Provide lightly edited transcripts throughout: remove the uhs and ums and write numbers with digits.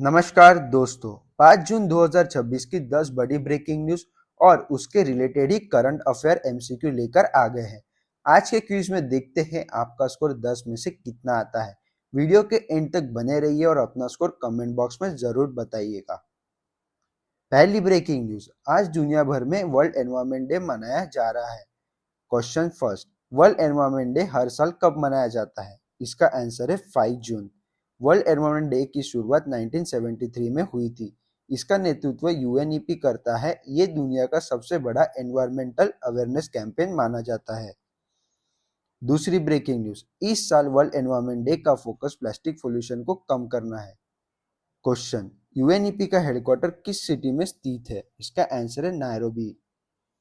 नमस्कार दोस्तों, 5 जून 2026 की 10 बड़ी ब्रेकिंग न्यूज और उसके रिलेटेड ही करंट अफेयर एमसीक्यू लेकर आ गए हैं। आज के क्विज में देखते हैं आपका स्कोर 10 में से कितना आता है। वीडियो के एंड तक बने रहिए और अपना स्कोर कमेंट बॉक्स में जरूर बताइएगा। पहली ब्रेकिंग न्यूज, आज दुनिया भर में वर्ल्ड एनवायरमेंट डे मनाया जा रहा है। Question first, world environment day हर साल कब मनाया जाता है? इसका आंसर है 5 जून। वर्ल्ड एनवायरमेंट डे की शुरुआत 1973 में हुई थी। इसका नेतृत्व यूएनईपी करता है। ये दुनिया का सबसे बड़ा एनवायरमेंटल अवेयरनेस कैंपेन माना जाता है। दूसरी ब्रेकिंग न्यूज, इस साल वर्ल्ड एनवायरमेंट डे का फोकस प्लास्टिक पोल्यूशन को कम करना है। क्वेश्चन, यूएनईपी का हेडक्वार्टर किस सिटी में स्थित है? इसका आंसर है नायरोबी।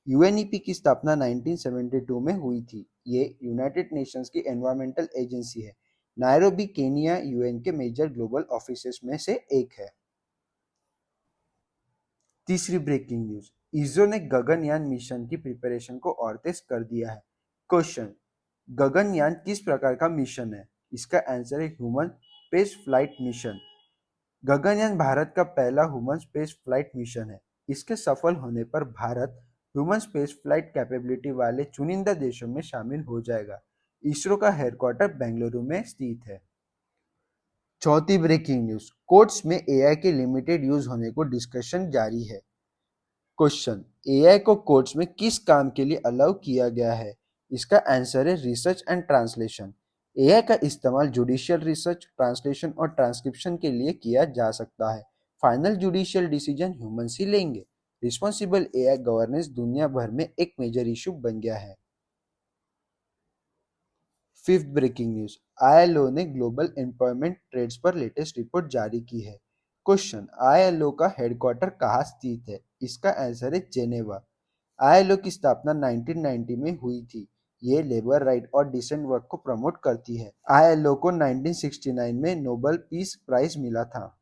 यूएनईपी की स्थापना 1972 में हुई थी। ये यूनाइटेड नेशंस की एनवायरमेंटल एजेंसी है। नायरोबी केनिया यूएन के मेजर ग्लोबल ऑफिसेस में से एक है। तीसरी ब्रेकिंग न्यूज, इसरो ने गगनयान मिशन की प्रिपरेशन को और तेज कर दिया है। क्वेश्चन, गगनयान किस प्रकार का मिशन है? इसका आंसर है human space flight mission. Gaganyaan Bharat का पहला ह्यूमन स्पेस फ्लाइट मिशन है। इसके सफल होने पर Bharat human space flight capability वाले चुनिंदा देशों में शामिल हो जाएगा। इसरो का हेडक्वार्टर बेंगलुरु में स्थित है। चौथी ब्रेकिंग न्यूज, कोर्ट्स में एआई के लिमिटेड यूज होने को डिस्कशन जारी है। क्वेश्चन, एआई को कोर्ट्स में किस काम के लिए अलाउ किया गया है? इसका आंसर है रिसर्च एंड ट्रांसलेशन। एआई का इस्तेमाल जुडिशियल रिसर्च, ट्रांसलेशन और ट्रांसक्रिप्शन के लिए किया जा सकता है। फाइनल जुडिशियल डिसीजन ह्यूमंस ही लेंगे। रिस्पॉन्सिबल एआई गवर्नेंस दुनिया भर में एक मेजर इशू बन गया है। फिफ्थ ब्रेकिंग न्यूज, आईएलओ ने ग्लोबल एम्प्लॉयमेंट ट्रेड्स पर लेटेस्ट रिपोर्ट जारी की है। क्वेश्चन, आईएलओ का हेडक्वार्टर कहाँ स्थित है? इसका आंसर है जेनेवा। आईएलओ की स्थापना 1990 में हुई थी। ये लेबर राइट और डिसेंट वर्क को प्रमोट करती है। आईएलओ को 1969 में नोबेल पीस प्राइज मिला था।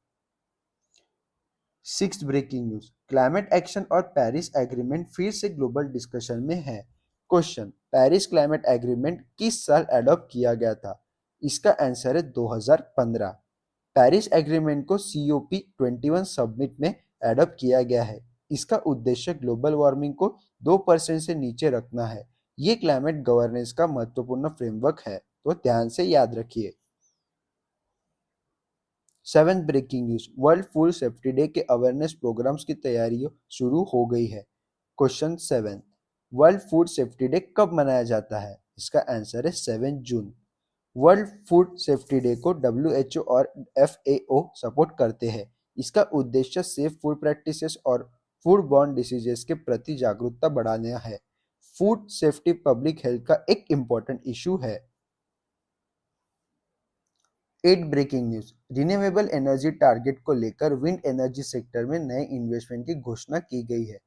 Sixth breaking news, climate action और पेरिस एग्रीमेंट फिर से ग्लोबल डिस्कशन में है। क्वेश्चन, पेरिस क्लाइमेट एग्रीमेंट किस साल एडॉप्ट किया गया था? इसका आंसर है 2015। पेरिस एग्रीमेंट को COP21 समिट में एडॉप्ट किया गया है। इसका उद्देश्य ग्लोबल वार्मिंग को 2% से नीचे रखना है। ये क्लाइमेट गवर्नेंस का महत्वपूर्ण फ्रेमवर्क है, तो ध्यान से याद रखिए। Seventh breaking news, world food safety day के अवेयरनेस प्रोग्राम्स की तैयारियां शुरू हो गई है। Question 7, world food safety day कब मनाया जाता है? इसका आंसर है 7 जून। वर्ल्ड फूड सेफ्टी डे को WHO और FAO सपोर्ट करते हैं। इसका उद्देश्य सेफ फूड प्रैक्टिसेस और फूड बॉर्न डिसीजेस के प्रति जागरूकता बढ़ाना है। फूड सेफ्टी पब्लिक हेल्थ का एक इम्पोर्टेंट इशू है। Eighth breaking news, renewable energy target को लेकर विंड एनर्जी सेक्टर में नए इन्वेस्टमेंट की घोषणा की गई है।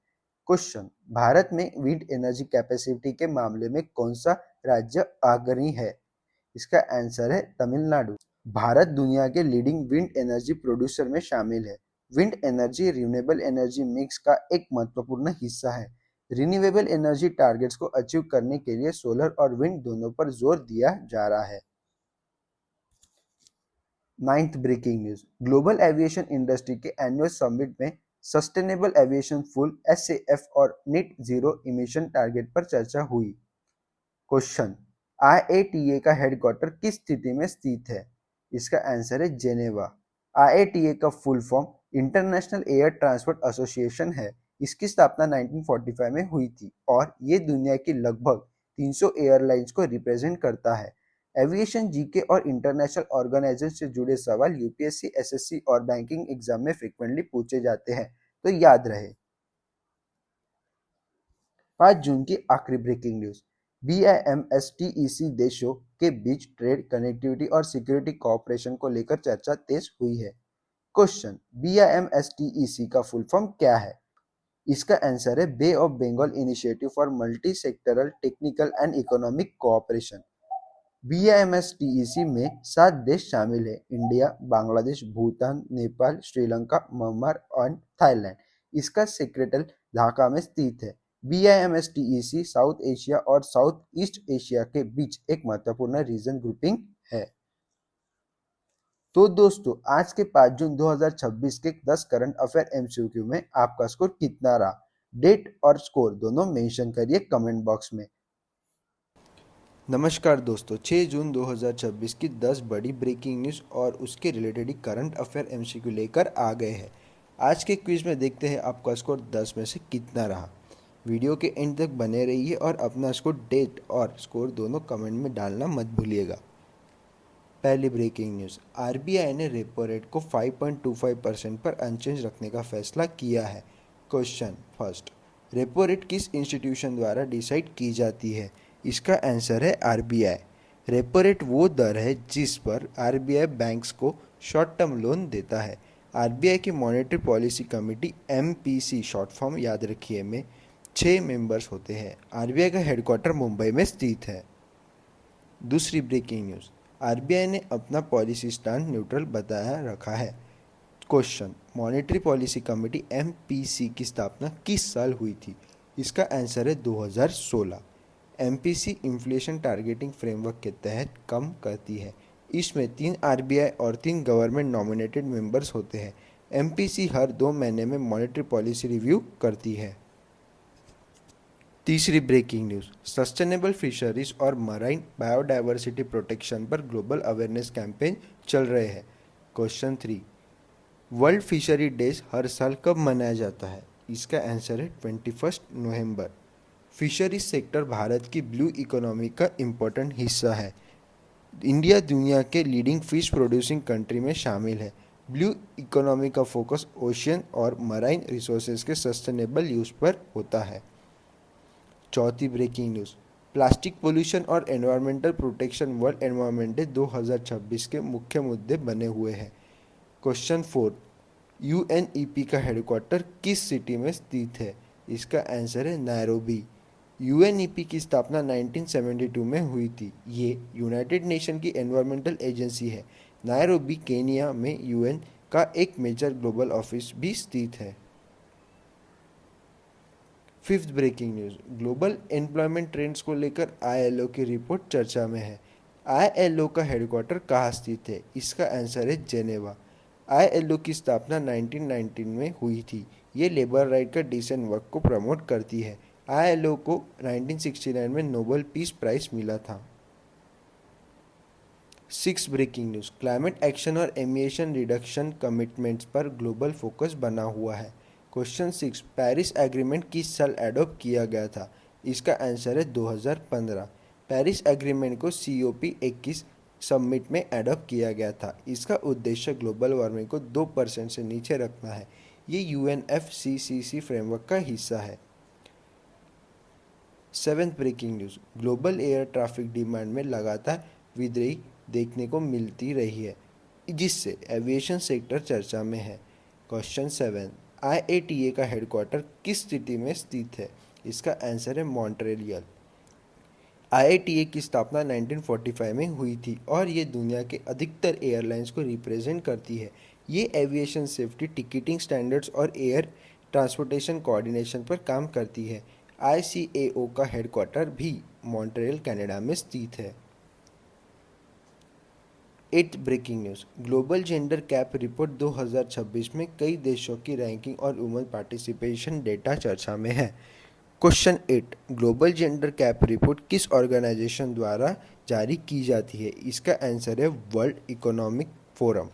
क्वेश्चन, भारत में विंड एनर्जी कैपेसिटी के मामले में कौन सा राज्य अग्रणी है? इसका आंसर है तमिलनाडु। भारत दुनिया के लीडिंग विंड एनर्जी प्रोड्यूसर में शामिल है। Wind energy renewable energy mix का एक महत्वपूर्ण हिस्सा है। रिन्यूएबल एनर्जी टारगेट्स को अचीव करने के लिए सोलर और विंड दोनों पर जोर दिया जा रहा है। Ninth breaking news, global aviation industry के एनुअल समिट में सस्टेनेबल एविएशन फुल SAF और नेट जीरो इमिशन टारगेट पर चर्चा हुई। क्वेश्चन, IATA का हेडक्वार्टर किस स्थिति में स्थित है? इसका आंसर है जेनेवा। IATA का full form international air transport association है। इसकी स्थापना 1945 में हुई थी और ये दुनिया की लगभग 300 एयरलाइंस को रिप्रेजेंट करता है। एविएशन जीके और इंटरनेशनल ऑर्गेनाइजेशन से जुड़े सवाल UPSC, SSC और बैंकिंग एग्जाम में फ्रिक्वेंटली पूछे जाते हैं, तो याद रहे। 5 जून की आखिरी ब्रेकिंग न्यूज, BIMSTEC देशों के बीच ट्रेड, कनेक्टिविटी और सिक्योरिटी कोऑपरेशन को लेकर चर्चा तेज हुई है। क्वेश्चन, BIMSTEC का फुल फॉर्म क्या है? इसका आंसर है Bay of Bengal initiative for multi sectoral technical and economic cooperation. BIMSTEC में 7 देश शामिल है: इंडिया, बांग्लादेश, भूटान, नेपाल, श्रीलंका, म्यांमार और थाईलैंड। इसका सेक्रेटरी ढाका में स्थित है। BIMSTEC साउथ एशिया और साउथ ईस्ट एशिया के बीच एक महत्वपूर्ण रीजन ग्रुपिंग है। तो दोस्तों आज के 5 जून 2026 के 10 करंट अफेयर एमसीक्यू में आपका स्कोर कितना रहा? डेट और स्कोर दोनों मेंशन करिए कमेंट बॉक्स में। नमस्कार दोस्तों, 6 जून 2026 की 10 बड़ी ब्रेकिंग न्यूज़ और उसके रिलेटेड करंट अफेयर एमसीक्यू लेकर आ गए हैं। आज के क्विज में देखते हैं आपका स्कोर 10 में से कितना रहा। वीडियो के एंड तक बने रहिए और अपना स्कोर, डेट और स्कोर दोनों कमेंट में डालना मत भूलिएगा। पहली ब्रेकिंग न्यूज़, आरबीआई ने रेपो रेट को 5.25% पर अनचेंज रखने का फैसला किया है। क्वेश्चन फर्स्ट, रेपो रेट किस इंस्टीट्यूशन द्वारा डिसाइड की जाती है? इसका आंसर है आरबीआई। रेपो रेट वो दर है जिस पर आरबीआई बैंक्स को शॉर्ट टर्म लोन देता है। आरबीआई की monetary policy committee MPC short form याद रखिए में 6 मेंबर्स होते हैं। आरबीआई का हेडक्वार्टर मुंबई में स्थित है। दूसरी ब्रेकिंग न्यूज़, आरबीआई ने अपना पॉलिसी स्टैंड न्यूट्रल बताया रखा है। Question, monetary policy committee MPC की स्थापना किस साल हुई थी? इसका आंसर है 2016। एमपीसी इन्फ्लेशन टारगेटिंग फ्रेमवर्क के तहत काम करती है। इसमें 3 आरबीआई और 3 गवर्नमेंट नॉमिनेटेड मेंबर्स होते हैं। एमपीसी हर 2 महीने में मॉनेटरी पॉलिसी रिव्यू करती है। तीसरी ब्रेकिंग न्यूज़, सस्टेनेबल फिशरीज और मराइन बायोडाइवर्सिटी प्रोटेक्शन पर ग्लोबल अवेयरनेस कैंपेन चल रहे हैं। क्वेश्चन 3, वर्ल्ड फिशरी डेज हर साल कब मनाया जाता है? इसका आंसर है 21 नवंबर। फिशरीज सेक्टर भारत की ब्लू इकोनॉमी का इम्पोर्टेंट हिस्सा है। इंडिया दुनिया के लीडिंग फिश प्रोड्यूसिंग कंट्री में शामिल है। ब्लू इकोनॉमी का फोकस ओशियन और मराइन रिसोर्सेज के सस्टेनेबल यूज पर होता है। चौथी ब्रेकिंग न्यूज़, प्लास्टिक पोल्यूशन और environmental protection world environment day 2026 के मुख्य मुद्दे बने हुए हैं। क्वेश्चन 4, यूएनईपी का हेडक्वार्टर किस सिटी में स्थित है? इसका आंसर है नैरोबी। यूएनईपी की स्थापना 1972 में हुई थी। ये यूनाइटेड नेशन की एनवायरमेंटल एजेंसी है। नैरोबी केनिया में यूएन का एक मेजर ग्लोबल ऑफिस भी स्थित है। Fifth breaking news, global employment trends को लेकर आईएलओ की रिपोर्ट चर्चा में है। आईएलओ का हेडक्वार्टर कहाँ स्थित है? इसका आंसर है जेनेवा। आईएलओ की स्थापना 1919 में हुई थी। ये लेबर राइट का डिसेंट वर्क को प्रमोट करती है। आईएलओ को 1969 में नोबेल पीस प्राइज मिला था। Six breaking news, climate action और एमिशन रिडक्शन कमिटमेंट्स पर ग्लोबल फोकस बना हुआ है। क्वेश्चन 6, पेरिस एग्रीमेंट किस साल एडॉप्ट किया गया था? इसका आंसर है 2015। पेरिस एग्रीमेंट को COP21 समिट में एडॉप्ट किया गया था। इसका उद्देश्य ग्लोबल वार्मिंग को 2% से नीचे रखना है। ये UNFCCC फ्रेमवर्क का हिस्सा है। Seventh breaking news, global air traffic demand में लगातार वृद्धि देखने को मिलती रही है, जिससे एविएशन सेक्टर चर्चा में है। क्वेश्चन 7, IATA का हेडक्वार्टर किस सिटी में स्थित है? इसका आंसर है मॉन्ट्रियल। IATA की स्थापना 1945 में हुई थी और ये दुनिया के अधिकतर एयरलाइंस को रिप्रेजेंट करती है। ये एविएशन सेफ्टी, टिकटिंग स्टैंडर्ड्स और एयर ट्रांसपोर्टेशन कोऑर्डिनेशन पर काम करती है। ICAO का हेडक्वार्टर भी मॉन्ट्रियल कनाडा में स्थित है। Eighth breaking news, global gender gap report 2026 में कई देशों की रैंकिंग और वुमेन पार्टिसिपेशन डेटा चर्चा में है। Question 8, global gender gap report किस ऑर्गेनाइजेशन द्वारा जारी की जाती है? इसका आंसर है World Economic forum.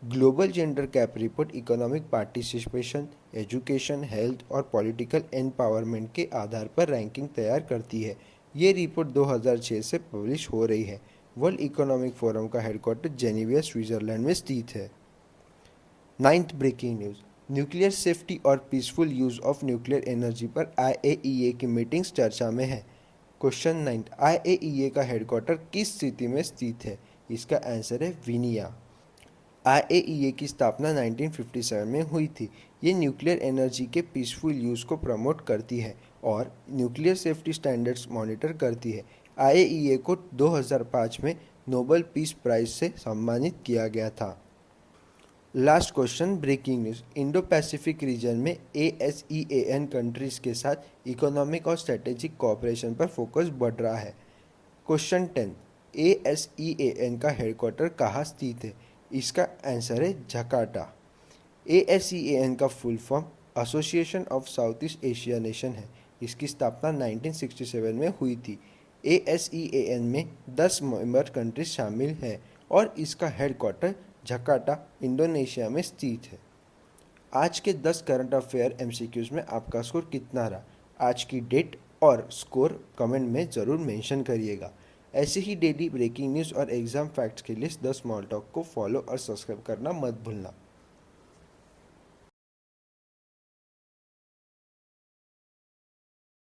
Global gender gap report economic participation, education, health और पॉलिटिकल एम्पावरमेंट के आधार पर रैंकिंग तैयार करती है। ये रिपोर्ट 2006 से पब्लिश हो रही है। वर्ल्ड इकोनॉमिक फोरम का हेडक्वार्टर जेनेवा, स्विट्जरलैंड में स्थित है। Ninth breaking news, nuclear safety और peaceful use of nuclear energy पर IAEA की मीटिंग्स चर्चा में है। क्वेश्चन 9, IAEA का हेडक्वार्टर किस सिटी में स्थित है? इसका आंसर है विनिया। IAEA की स्थापना 1957 में हुई थी। ये न्यूक्लियर एनर्जी के पीसफुल यूज़ को प्रमोट करती है और न्यूक्लियर सेफ्टी स्टैंडर्ड्स मॉनिटर करती है। IAEA को 2005 में नोबेल पीस प्राइज से सम्मानित किया गया था। Last question breaking news, Indo Pacific region में ASEAN कंट्रीज़ के साथ इकोनॉमिक और स्ट्रेटेजिक कोऑपरेशन पर फोकस बढ़ रहा है। क्वेश्चन 10, ASEAN का हेडक्वार्टर कहाँ स्थित है? इसका आंसर है जकार्ता। ASEAN का full form association of south East Asia nation है। इसकी स्थापना 1967 में हुई थी। ASEAN में 10 मेंबर कंट्रीज शामिल हैं और इसका हेडक्वार्टर जकार्ता, इंडोनेशिया में स्थित है। आज के 10 करंट अफेयर MCQs में आपका स्कोर कितना रहा? आज की डेट और स्कोर कमेंट में ज़रूर मेंशन करिएगा। ऐसे ही डेली ब्रेकिंग न्यूज़ और एग्जाम फैक्ट्स के लिए द स्मॉल टॉक को फॉलो और सब्सक्राइब करना मत भूलना।